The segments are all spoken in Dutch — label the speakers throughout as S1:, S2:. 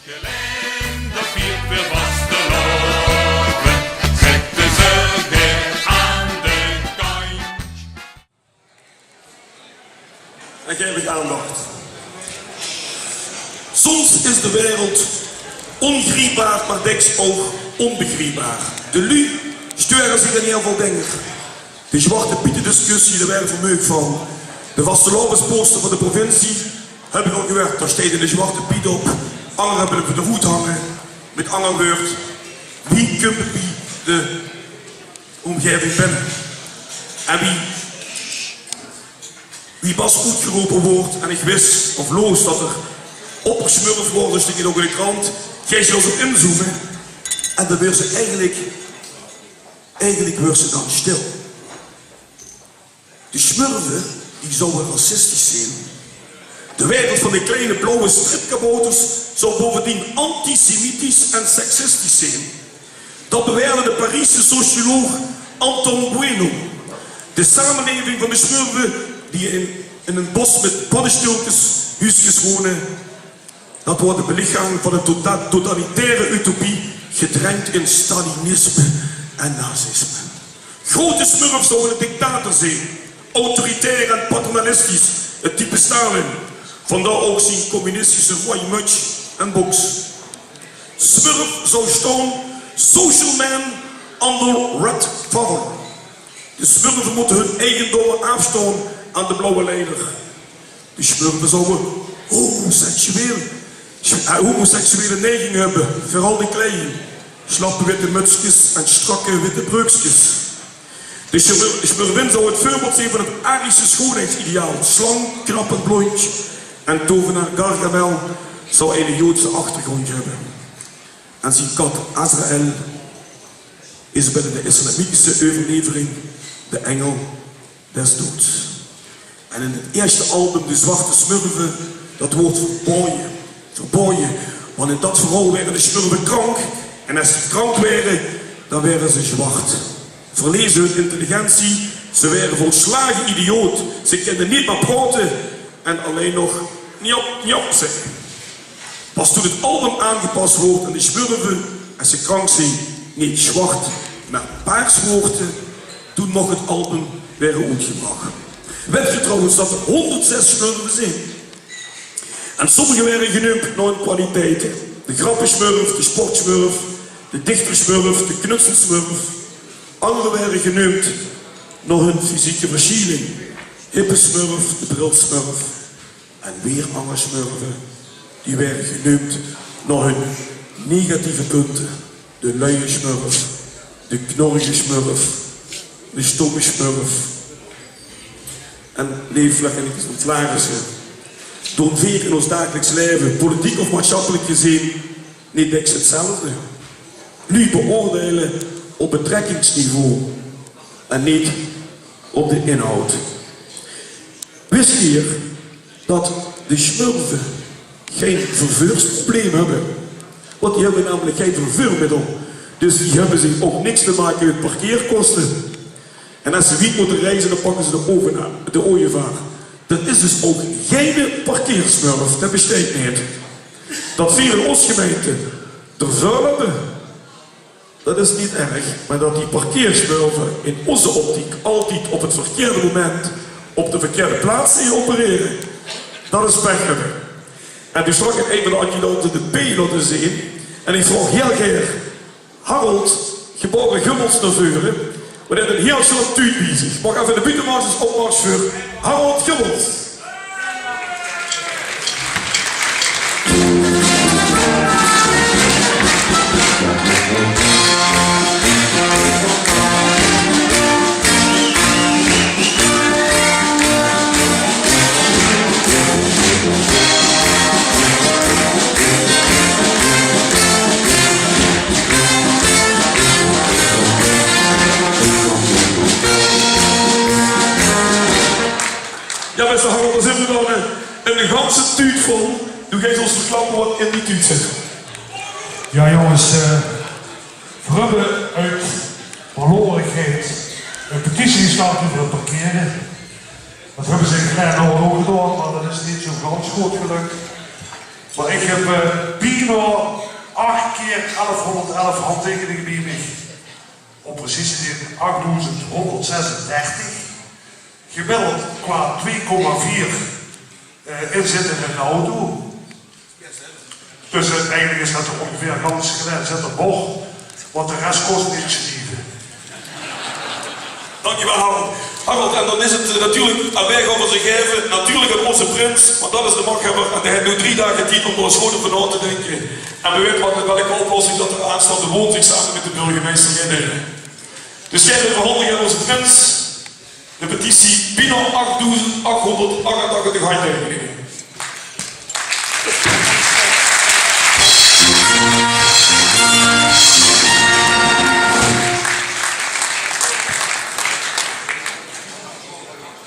S1: Geländer viert weer vasteloven, zetten ze weer aan de kant.
S2: En geef ik aandacht. Soms is de wereld ongrijpbaar, maar dikwijls ook onbegrijpbaar. De lui sturen zich er niet aan veel dingen. De Zwarte Pieten discussie, daar werden vermeuk van. De vastelovensposter van de provincie heb ik al gewerkt. Daar staat in de Zwarte Piet op. Anderen hebben op de hoed hangen. Met andere woord, wie komt bij de omgeving binnen? En wie pas goed geroepen wordt en ik wist of loos dat er opgesmurfd wordt, dus ik ook in de krant, ga je op inzoomen en dan weer ze eigenlijk wordt ze dan stil. De smurfen, die zouden racistisch zijn. De wereld van de kleine blauwe stripkabouters zou bovendien antisemitisch en seksistisch zijn. Dat beweerde de Parijse socioloog Anton Bueno. De samenleving van de smurfen die in een bos met paddenstoeltjes huisjes wonen, dat wordt de belichaming van een totalitaire utopie gedrenkt in Stalinisme en nazisme. Grote smurfen zouden een dictator zijn, autoritair en paternalistisch, het type Stalin. Vandaar ook zijn communistische rode muts en box. Smurf zou staan, social man under red father. De smurfen moeten hun eigendommen afstaan aan de blauwe leider. De smurfen zouden homoseksuele neigingen hebben, vooral de kleinen. Slappe witte mutsjes en strakke witte broekjes. De smurfin zou het voorbeeld zijn van het Arische schoonheidsideaal. Slank, knappend blondje en tovenaar Gargamel zou een Joodse achtergrond hebben. En zijn kat Azrael is binnen de islamitische overlevering de engel des doods. En in het eerste album, De Zwarte Smurfen, dat wordt verborgen. Want in dat verhaal werden de smurfen krank. En als ze krank werden, dan werden ze zwart. Verlezen hun intelligentie, ze werden volslagen idioot. Ze kenden niet meer praten en alleen nog njop zeggen. Pas toen het album aangepast wordt en de smurfen, als ze krank zijn, niet zwart, maar paars worden, toen mag het album werden uitgebracht. Weet je trouwens dat er 106 smurfen zijn? En sommige werden genoemd naar hun kwaliteiten. De grappensmurf, de sportsmurf, de dichtersmurf, de knutselsmurf. Anderen werden genoemd naar hun fysieke verschilling. Hippe smurf, de brilsmurf. En weer andere smurfen, die werden genoemd naar hun negatieve punten. De luie smurf, de knorrige smurf, de stomme smurf. En leefvlaggetjes ontlagen ze. Door veer in ons dagelijks leven, politiek of maatschappelijk gezien, niet niks hetzelfde. Nu beoordelen op betrekkingsniveau en niet op de inhoud. Wist je hier dat de smurfen geen vervoersprobleem hebben? Want die hebben namelijk geen vervoermiddel. Dus die hebben zich ook niks te maken met parkeerkosten. En als ze niet moeten reizen, dan pakken ze de ooievaar. Dat is dus ook geen parkeersmurf, dat bestaat niet. Dat vieren ons gemeente er vuil hebben, dat is niet erg. Maar dat die parkeersmurfen in onze optiek altijd op het verkeerde moment op de verkeerde plaats zien opereren, dat is pech hebben. En toen zag ik een van de adjudanten de P laten zien en ik vroeg heel graag Harold, geboren Gummels naar voren. We hebben een heel soort tuut bezig. Mag even de buitenmaatjes opmars voor Harold Gummels. Ja, beste Harold, dan zitten we dan een ganse tuut vol. Doe jij ons verklappen wat in die tuut zit.
S3: Ja jongens, we hebben uit verlorenheid een petitie gestart over het parkeren. Dat hebben ze in klein over gedaan, maar dat is niet zo ganz goed gelukt. Maar ik heb bijna 8 keer 1111 handtekeningen bij mij. Om precies te zijn 8136. Gemiddeld qua 2,4 inzitten in de auto. Dus eigenlijk is dat ongeveer ganz gezet op bocht, want de rest kost niks gegeven.
S2: Dankjewel Harold. Harold, en dan is het natuurlijk aan wij gaan we ze geven, natuurlijk aan onze prins, want dat is de machthebber en hij heeft nu 3 dagen tijd om er eens goed over na te denken. En we weten welke oplossing dat er aanstaat, de woont zich samen met de burgemeester in. Dus jij bent verhandigen aan onze prins, de petitie binnen 8.888 handtekeningen.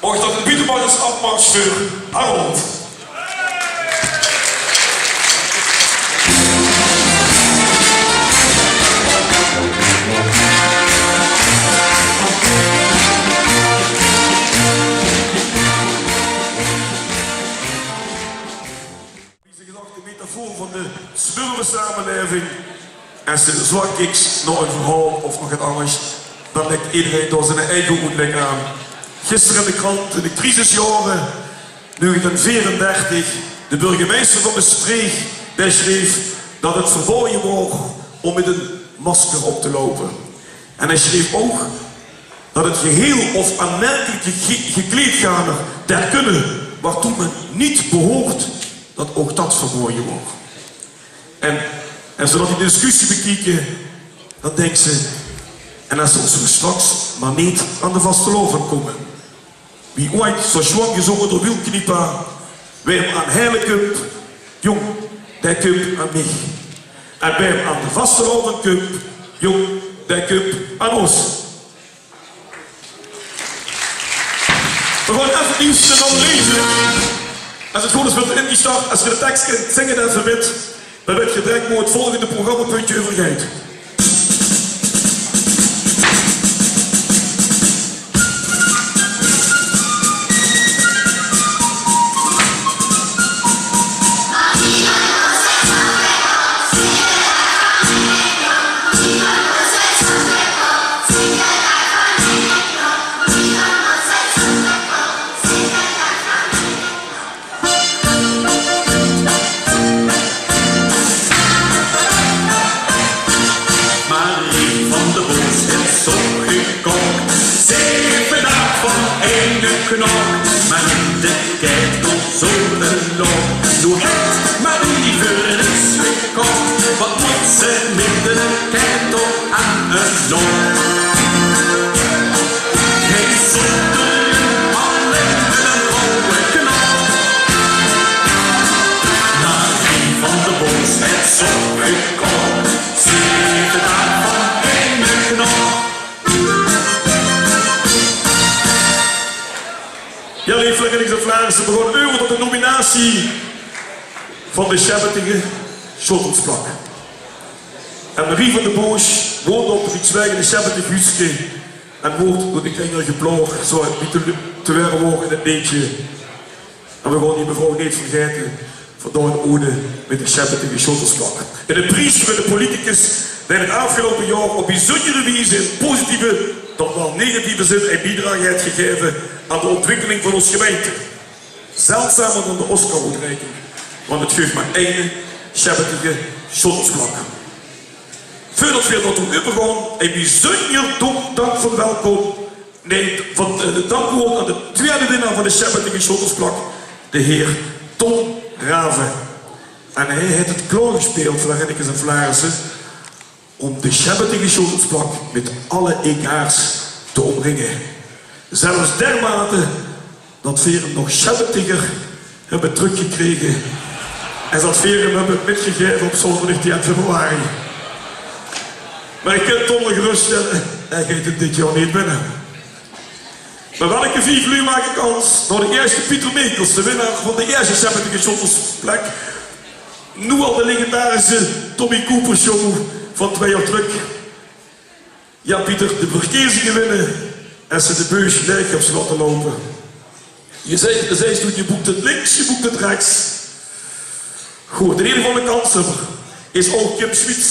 S2: Mag dat een Pietermanners afmars voor Harold? Deze gedachte metafoor van de smurfensamenleving en zijn zwakkiks nog een verhaal of nog het anders, dan legt iedereen door zijn eigen uitleg aan. Gisteren in de krant, in de crisisjaren, 1934, de burgemeester van de streek, die schreef dat het verboden was om met een masker op te lopen. En hij schreef ook dat het geheel of aanmerkelijk gekleed gaan ter kunnen waartoe men niet behoort, dat ook dat verboden wordt. En zodat die discussie bekijken, dan denkt ze, en als ze straks maar niet aan de vaste loven komen. Wie ooit zo zwang gezongen door Wilknipa, wij hem aan heilige jong, die komt aan mij. En bij hem aan de vaste loven komt, jong, die komt aan ons. We gaan even nieuws te dan lezen. Als het goed is met de ingestart, als je de tekst kent, zing het even met. Dan werd je direct het volgende programmapuntje overgeheid.
S4: Maar in de kerk tot zo'n loop. Doe het maar liever eens gekocht. Wat moet ze met de kerk toch aan een loop? Geen zonder alleen met een oude knop. Maar een van de boos het zo gekocht. Zit het aan van een knop.
S2: Ja, lieflijk en ik de Vlaamse begonnen euro tot de nominatie van de Shabbatige Schotelsplak. En Marie van de Boos woont op het zwijgende Shabbatige huisje en wordt door de kleine geploogd, zo niet te werden wogen in het liedje. En we gaan die mevrouw niet vergeten voor door een ode met de Shabbatige Schotelsplak. En de priester en de politicus die in het afgelopen jaar op bijzondere wijze in positieve, toch wel negatieve zin een bijdrage heeft gegeven aan de ontwikkeling van onze gemeente. Zeldzamer dan de Oscar-uitreiking, want het geeft maar één Shabbatige Schotelsplak. Voordat we dat doen overgaan, een bijzonder dank van welkom. Nee, van de dankwoord aan de tweede winnaar van de Shabbatige Schotelsplak, de heer Tom Raven. En hij heeft het klaargespeeld, Vlagennekes en Vlaarsen, om de Shabbatige Schotelsplak met alle EK's te omringen. Zelfs dermate dat we hem nog Shabbatiger hebben teruggekregen en dat we hem hebben metgegeven op zondag 19 februari. Maar ik kan Tom geruststellen, hij gaat het dit jaar niet binnen. Maar welke 4 uur maak ik kans door de eerste Pieter Meekels, de winnaar van de eerste Shabbatige Schotelsplak. Nu al de legendarische Tommy Cooper Show van 2 jaar terug. Ja, Pieter, de verkiezingen winnen en ze de beurs gelijk op ze laten lopen. Je zei stoet, je boekt het links, je boekt het rechts. Goed, de enige van de kanshebber is ook Kim Schmitz.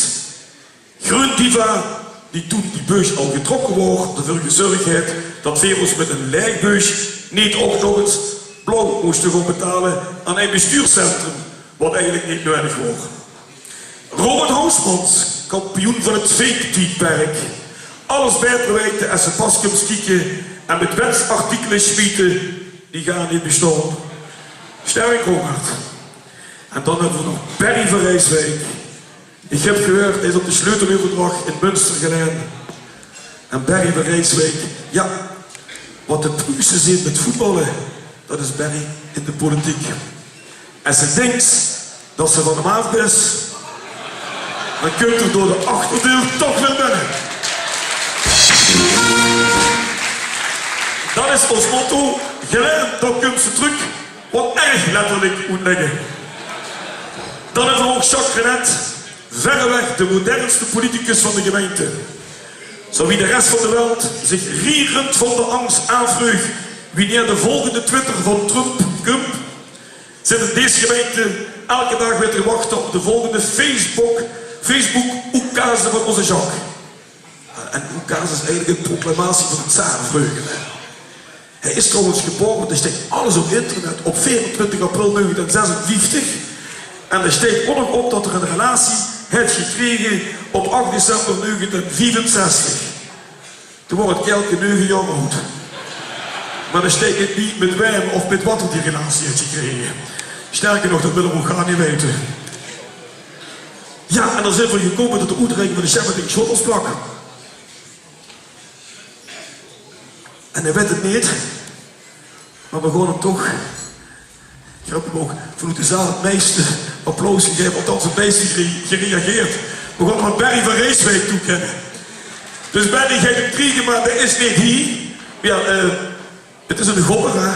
S2: Groen diva die toen die beus al getrokken wordt, ervoor gezorgd heeft dat Veros met een lijkbeus niet ook nog eens blauw moesten gaan betalen aan een bestuurscentrum, wat eigenlijk niet nodig was. Robert Housmans, kampioen van het fake-tijdperk. Alles bijverwijten en ze pas komt kieken en met wetsartikelen schieten, die gaan niet bestaan. Sterk Hongert. En dan hebben we nog Barry van Rijswijk. Ik heb gehoord, hij is op de sleuteloverdracht in Münster geleden. En Barry van Rijswijk, ja, wat de Pruisen zien met voetballen, dat is Barry in de politiek. En ze denkt dat ze van hem af is, dan kunt er door de achterdeur toch weer binnen. Dat is ons motto, geleid, dan komt ze terug, wat erg letterlijk moet liggen. Dan hebben we ook Jacques Renet, verreweg de modernste politicus van de gemeente. Zo wie de rest van de wereld zich rierend van de angst aanvreug wanneer de volgende Twitter van Trump komt, zit in deze gemeente elke dag weer te wachten op de volgende Facebook-oekase van onze Jacques. En oekase is eigenlijk een proclamatie van het zarenvreugde. Hij is trouwens geboren, er steekt alles op internet, op 24 april 1956. En er steekt ook nog op dat er een relatie heeft gekregen op 8 december 1964. Toen wordt het kelke 9 jaar oud. Maar dan steekt het niet met wijn of met water die relatie heeft gekregen. Sterker nog, dat willen we ook gaan niet weten. Ja, en dan zijn we gekomen tot de uitreiking van de Shepherding Schottersplak. En hij weet het niet, maar we gaan hem toch. Ik heb hem ook vanuit de zaal het meeste applaus gegeven, althans het meeste gereageerd. We gaan hem Barry van Rijswijk toekennen. Dus Barry gaat hem kriegen, maar dat is niet hier. Ja, het is een gobber, hè.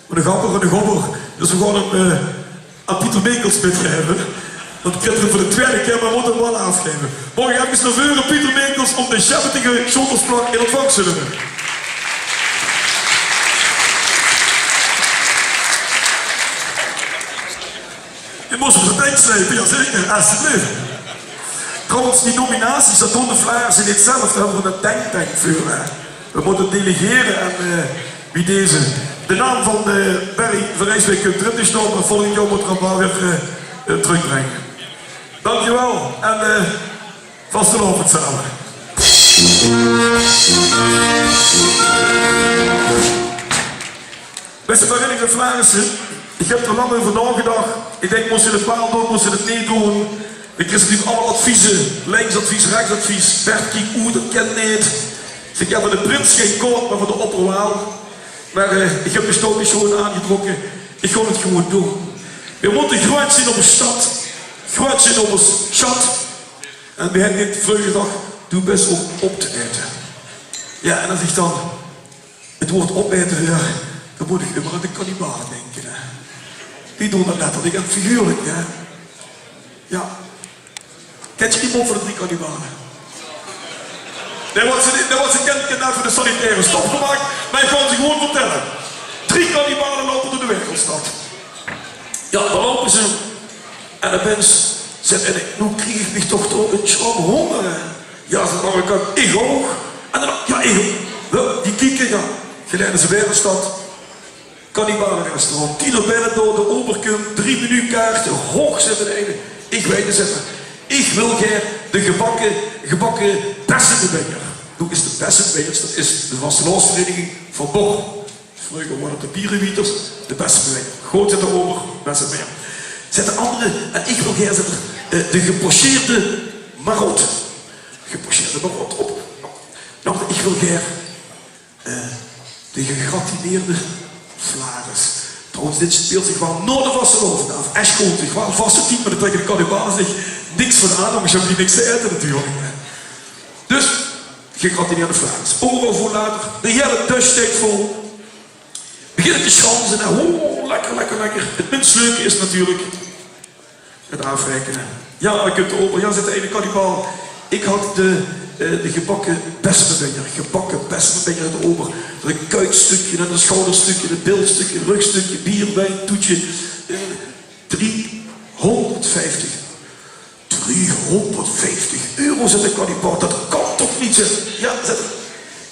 S2: Een gobber. Dus we gaan hem aan Pieter Meekelsmit geven. Want ik heb hem voor de tweede keer, maar we moeten hem wel afgeven. Morgen heb ik eens naar voren Pieter Meekels om de Shepherding Schottersplak in ontvangst te nemen. Je moest op de tijd slepen, ja zeker, alsjeblieft. Trouwens, die nominaties, dat doen de Vlaars in hetzelfde, hebben we een denktank voor. We moeten delegeren en wie deze. De naam van Barry van Rijswijk kunt erin staan, maar volgend jaar moet er allemaal weer terugbrengen. Dankjewel en vastelovend samen. Beste Verenigde Vlaarsen, ik heb er lang over nagedacht. Ik denk, moest je het wel doen, moest je het niet doen. Ik kreeg natuurlijk alle adviezen, linksadvies, rechtsadvies. Bert Kiek Oeder kent niet. Dus ik heb voor de Prins geen koord, maar voor de Opperwaal. Maar ik heb de stootjes gewoon aangetrokken. Ik ga het gewoon doen. We moeten groot zien op een stad. Groot zien op een schat. En we hebben dit vroeger gedacht, doe best om op te eten. Ja, en als ik dan het woord opeten, ja, dan moet ik immer aan de kannibalen denken. Hè. Die doen dat letterlijk en figuurlijk. Hè. Ja. Kent je iemand voor de 3 kannibalen? Dat was een kennis voor de sanitaire stop gemaakt, maar ik ga ze gewoon vertellen. 3 kannibalen lopen door de winkelstad. Ja, dan lopen ze. En de mens zegt, en nu krijg ik me toch een schram honger. Hè. Ja, ze dan kan ik ook. En dan, ja, ik ook. Die kieken, ja. Geleiden ze weer de stad. Kannibalenrestaurant. 10 naar binnen door de overkum, 3 menukaarten, hoog zitten beneden. Ik weet het zeggen. Ik wil graag de gebakken bessenbeweger. Hoe is de bessenbewegers? Dat is de Vastenaansvereniging van Born. Vroeger waren het de bierenwieters, de bessenbeweger. Groot zit erover, bessenbeweger. Zetten anderen, en ik wil graag zetten de gepocheerde marot. Gepocheerde marot op. Nou, ik wil graag de gegratineerde Vlaarders. Trouwens, dit speelt zich wel naar de Vastenaansvereniging af. Eschgoed, zich wel vaste type, maar dan trekken de kannibalen zich niks van aan, maar ze hebben die niks te eten natuurlijk. Dus, gegratineerde Vlaarders. Overal voor later, de hele dus steekt vol. Beginnen te schansen en lekker, lekker, lekker. Het minst leuke is natuurlijk het afrekenen. Ja, dan kunt u open. Ja, zit de ene kannibaal. Ik had de gebakken bessenbeweger. Gebakken bessenbeweger uit de ober. Dat een kuitstukje, een schouderstukje, een bilstukje, een rugstukje, bier, wijn, toetje. 3 150. 350 euro, zegt de kandidaat. Dat kan toch niet, zeg. Ja, zegt,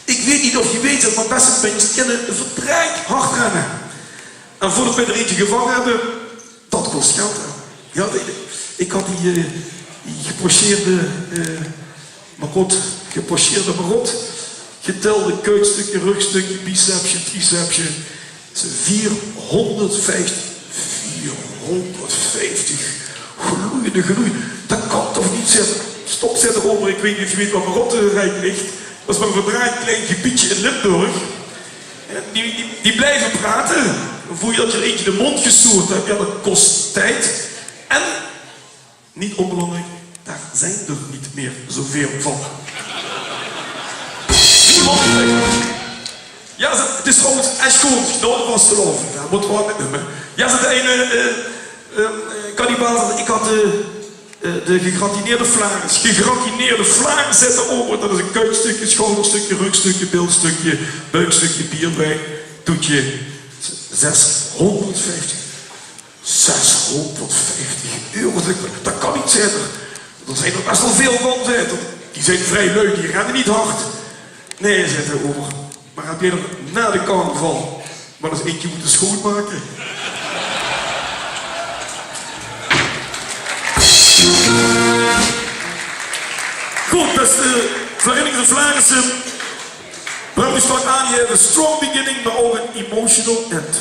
S2: ik weet niet of je weet, zeg, maar beste mensen kennen verdraaid hard rennen. En voordat we er eentje gevangen hebben, dat kost geld. Hè. Ja, ik had die gepocheerde marot, getelde kuitstukje, rugstukje, bicepsje, tricepsje. 450. 450. Gloeiende gloei. Dat kan toch niet zetten. Stop zetten over, ik weet niet of je weet wat Marottenrijk ligt. Dat is maar een verdraaid klein gebiedje in Limburg. En die blijven praten. Dan voel je dat je er eentje de mond gesoerd hebt. Ja, dat kost tijd. En, niet onbelangrijk, daar zijn er niet meer zoveel van. Ja, het is trouwens echt goed. Nodig was te loven. Daar moet wat met hem. Ja, ze de ene kannibaal. Ik had de gegratineerde vlaars. Gegratineerde vlaars zetten over. Dat is een kuitstukje, schouderstukje, rugstukje, bilstukje, buikstukje, bierbij. Toetje 650. 650 euro. Dat kan niet zijn. Er zijn er best wel veel van. Die zijn vrij leuk, die rennen niet hard. Nee, zegt hij over. Maar heb jij nog na de carnaval maar eens eentje moeten schoonmaken? Goed, beste Verenigde Vlaamse. Bruidsvak aangeven, strong beginning, maar ook een emotional end.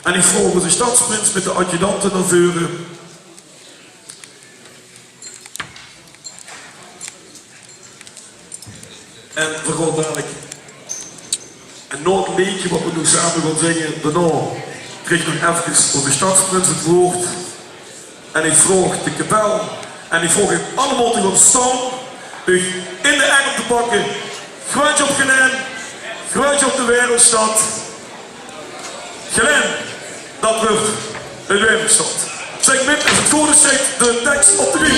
S2: En ik vroeg de stadsprins met de adjudanten naar voren. En we gaan dadelijk een noord liedje wat we nog samen gaan zingen. Daarna kreeg ik nog even voor de stadsprins het woord. En ik vroeg de kapel. En ik vroeg hem allemaal te gaan staan. U in de engel te pakken. Gruitje op Gelen. Gruitje op de wereldstad. Gelen, dat wordt een wereldstad. Zeg met, als het goed is, zegt de tekst op de wiel.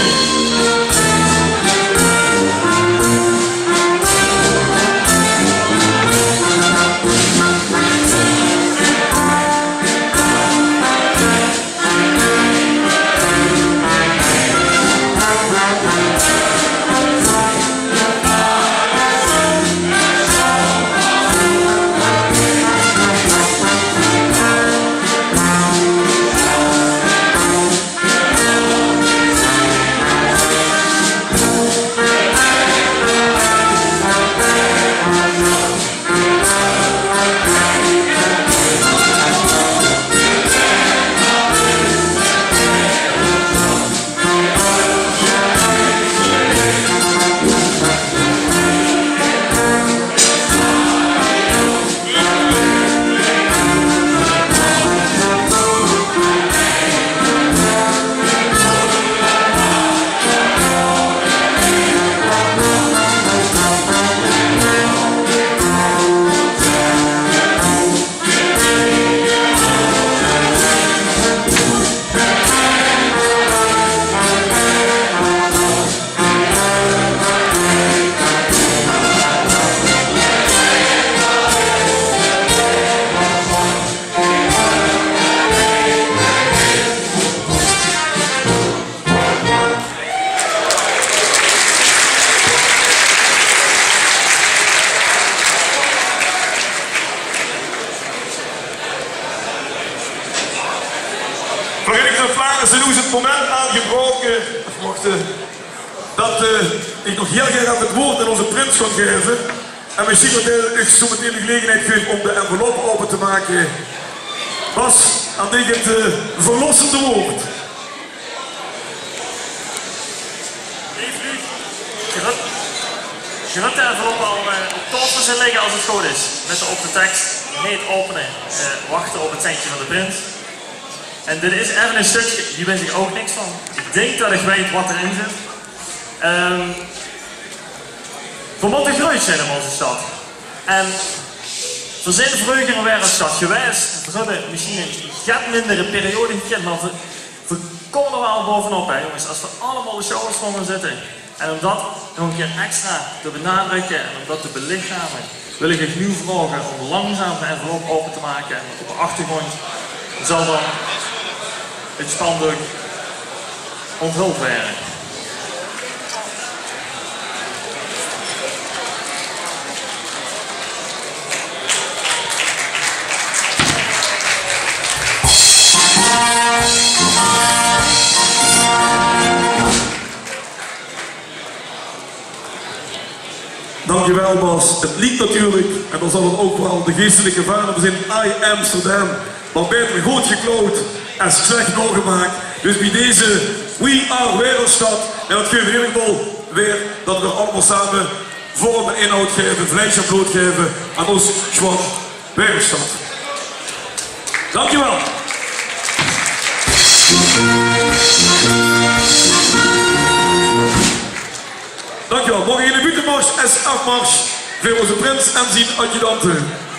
S2: Ze nu is het moment aangebroken dat ik nog heel graag het woord aan onze prins ga geven. En misschien dat hij zo meteen de gelegenheid geeft om de envelop open te maken. Bas, aan dit het verlossende woord.
S5: Je wilt de envelop al op tafel zijn liggen als het goed is. Met op de tekst, niet openen, wachten op het centje van de prins. En dit is even een stukje, hier weet ik ook niks van. Ik denk dat ik weet wat erin zit. Voor Montegroot zijn in onze stad. En we zijn vroeger een wereldstad geweest. We hadden misschien een wat mindere periode gekend, maar we komen er wel bovenop, hè, jongens. Als we allemaal de schouders van zitten. En om dat nog een keer extra te benadrukken en om dat te belichamen, wil ik nu vragen om langzaam de envelop open te maken. En op de achtergrond zal dan het spandoek onthuld werden.
S2: Dankjewel Bas. Het lied natuurlijk, en dan zal het ook wel de geestelijke vader zijn, I Amsterdam. Maar beter goed gekloot en slecht nog gemaakt. Dus bij deze We Are Wereldstad. En dat geeft in ieder geval weer dat we allemaal samen vorm en inhoud geven, vlees en bloed geven aan ons gewoon Wereldstad. Dankjewel. Dankjewel. Morgen in de buitenmars, SF-mars, voor onze prins en zijn adjudanten.